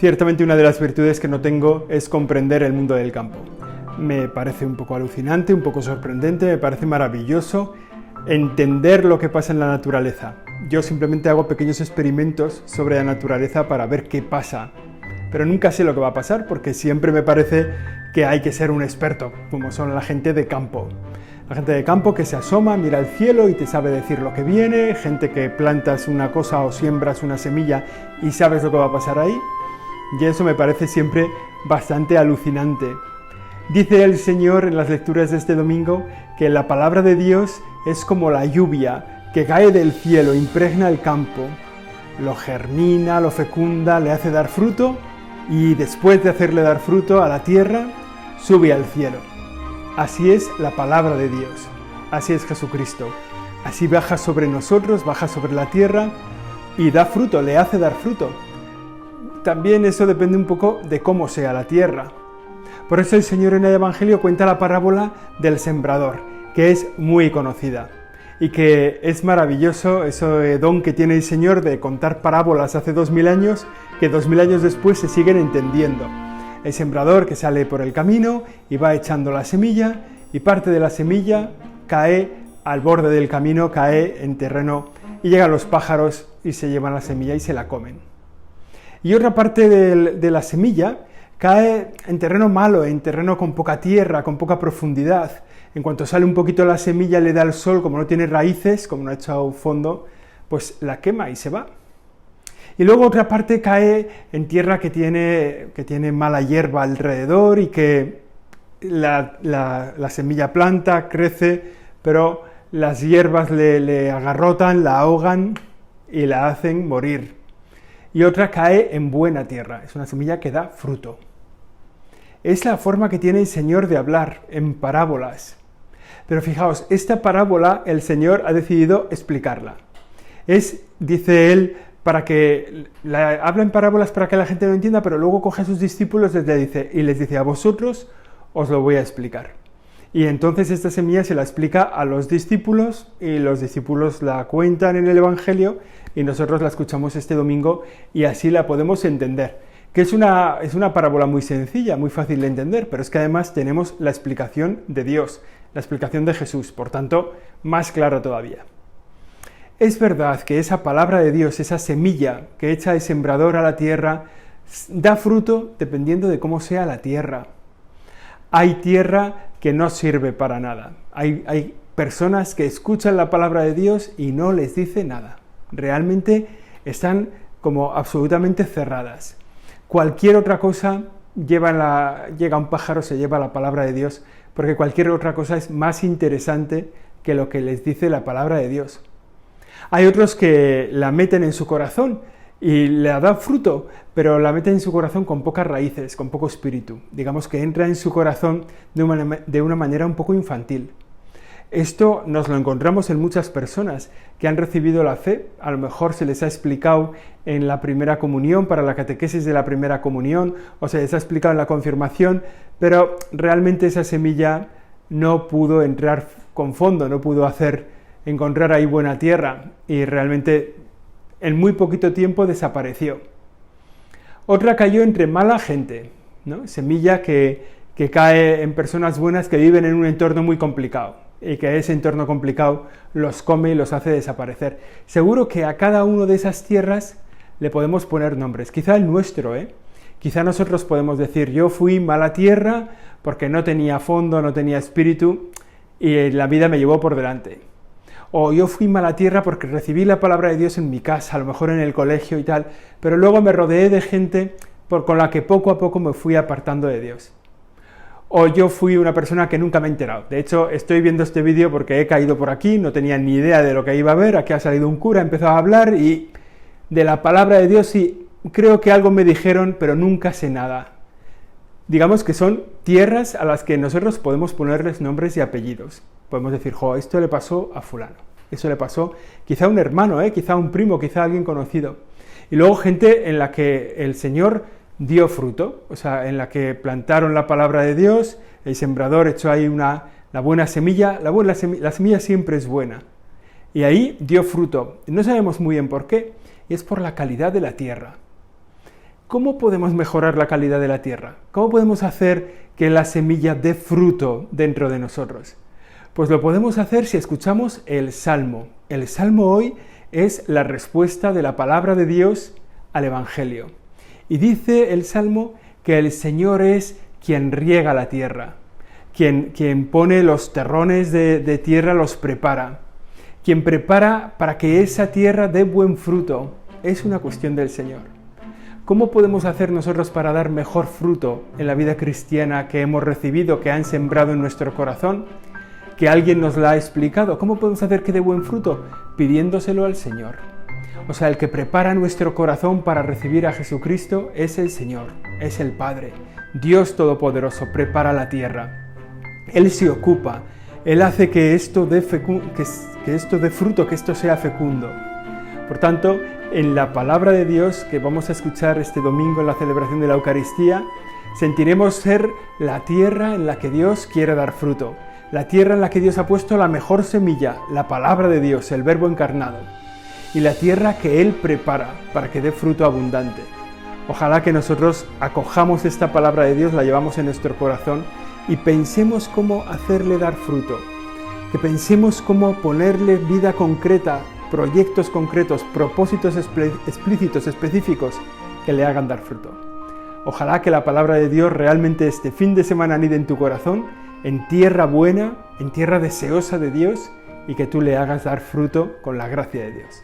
Ciertamente una de las virtudes que no tengo es comprender el mundo del campo. Me parece un poco alucinante, un poco sorprendente, me parece maravilloso entender lo que pasa en la naturaleza. Yo simplemente hago pequeños experimentos sobre la naturaleza para ver qué pasa, pero nunca sé lo que va a pasar porque siempre me parece que hay que ser un experto, como son la gente de campo. La gente de campo que se asoma, mira al cielo y te sabe decir lo que viene, gente que plantas una cosa o siembras una semilla y sabes lo que va a pasar ahí, y eso me parece siempre bastante alucinante. Dice el Señor en las lecturas de este domingo que la palabra de Dios es como la lluvia que cae del cielo, impregna el campo, lo germina, lo fecunda, le hace dar fruto y después de hacerle dar fruto a la tierra, sube al cielo. Así es la palabra de Dios, así es Jesucristo. Así baja sobre nosotros, baja sobre la tierra y da fruto, le hace dar fruto. También eso depende un poco de cómo sea la tierra. Por eso el Señor en el Evangelio cuenta la parábola del sembrador, que es muy conocida y que es maravilloso ese don que tiene el Señor de contar parábolas hace 2000 años, que 2000 años después se siguen entendiendo. El sembrador que sale por el camino y va echando la semilla y parte de la semilla cae al borde del camino, cae en terreno y llegan los pájaros y se llevan la semilla y se la comen. Y otra parte de la semilla cae en terreno malo, en terreno con poca tierra, con poca profundidad. En cuanto sale un poquito la semilla, le da el sol, como no tiene raíces, como no ha echado fondo, pues la quema y se va. Y luego otra parte cae en tierra que tiene mala hierba alrededor y que la semilla planta, crece, pero las hierbas le agarrotan, la ahogan y la hacen morir. Y otra cae en buena tierra, es una semilla que da fruto. Es la forma que tiene el Señor de hablar, en parábolas. Pero fijaos, esta parábola el Señor ha decidido explicarla. Dice él, habla en parábolas para que la gente lo entienda, pero luego coge a sus discípulos y les dice, a vosotros os lo voy a explicar. Y entonces esta semilla se la explica a los discípulos y los discípulos la cuentan en el Evangelio y nosotros la escuchamos este domingo y así la podemos entender. Que es una parábola muy sencilla, muy fácil de entender, pero es que además tenemos la explicación de Dios, la explicación de Jesús, por tanto, más clara todavía. Es verdad que esa palabra de Dios, esa semilla que echa el sembrador a la tierra, da fruto dependiendo de cómo sea la tierra. Hay tierra que no sirve para nada. Hay personas que escuchan la palabra de Dios y no les dice nada. Realmente están como absolutamente cerradas. Cualquier otra cosa llega un pájaro, se lleva la palabra de Dios, porque cualquier otra cosa es más interesante que lo que les dice la palabra de Dios. Hay otros que la meten en su corazón y le dan fruto, pero la meten en su corazón con pocas raíces, con poco espíritu. Digamos que entra en su corazón de una manera un poco infantil. Esto nos lo encontramos en muchas personas que han recibido la fe, a lo mejor se les ha explicado en la primera comunión, para la catequesis de la primera comunión, o se les ha explicado en la confirmación, pero realmente esa semilla no pudo entrar con fondo, no pudo encontrar ahí buena tierra y realmente en muy poquito tiempo desapareció. Otra cayó entre mala gente, ¿no? Semilla que cae en personas buenas que viven en un entorno muy complicado y que ese entorno complicado los come y los hace desaparecer. Seguro que a cada uno de esas tierras le podemos poner nombres, quizá el nuestro, Quizá nosotros podemos decir, yo fui mala tierra porque no tenía fondo, no tenía espíritu y la vida me llevó por delante. O yo fui mala tierra porque recibí la palabra de Dios en mi casa, a lo mejor en el colegio y tal, pero luego me rodeé de gente con la que poco a poco me fui apartando de Dios. O yo fui una persona que nunca me he enterado. De hecho, estoy viendo este vídeo porque he caído por aquí, no tenía ni idea de lo que iba a ver, aquí ha salido un cura, empezó a hablar y de la palabra de Dios sí, creo que algo me dijeron, pero nunca sé nada. Digamos que son tierras a las que nosotros podemos ponerles nombres y apellidos. Podemos decir, esto le pasó a fulano, eso le pasó quizá a un hermano, quizá a un primo, quizá a alguien conocido. Y luego gente en la que el Señor dio fruto, o sea, en la que plantaron la palabra de Dios, el sembrador echó ahí la buena semilla, la semilla siempre es buena, y ahí dio fruto. No sabemos muy bien por qué, y es por la calidad de la tierra. ¿Cómo podemos mejorar la calidad de la tierra? ¿Cómo podemos hacer que la semilla dé fruto dentro de nosotros? Pues lo podemos hacer si escuchamos el Salmo. El Salmo hoy es la respuesta de la palabra de Dios al Evangelio. Y dice el Salmo que el Señor es quien riega la tierra, quien pone los terrones de tierra, los prepara, quien prepara para que esa tierra dé buen fruto. Es una cuestión del Señor. ¿Cómo podemos hacer nosotros para dar mejor fruto en la vida cristiana que hemos recibido, que han sembrado en nuestro corazón, que alguien nos la ha explicado? ¿Cómo podemos hacer que dé buen fruto? Pidiéndoselo al Señor. O sea, el que prepara nuestro corazón para recibir a Jesucristo es el Señor, es el Padre. Dios Todopoderoso prepara la tierra. Él se ocupa, Él hace que esto dé fruto, que esto sea fecundo. Por tanto, en la palabra de Dios que vamos a escuchar este domingo en la celebración de la Eucaristía, sentiremos ser la tierra en la que Dios quiere dar fruto, la tierra en la que Dios ha puesto la mejor semilla, la palabra de Dios, el Verbo encarnado, y la tierra que Él prepara para que dé fruto abundante. Ojalá que nosotros acojamos esta palabra de Dios, la llevamos en nuestro corazón y pensemos cómo hacerle dar fruto, que pensemos cómo ponerle vida concreta, proyectos concretos, propósitos explícitos, específicos, que le hagan dar fruto. Ojalá que la palabra de Dios realmente este fin de semana anide en tu corazón, en tierra buena, en tierra deseosa de Dios, y que tú le hagas dar fruto con la gracia de Dios.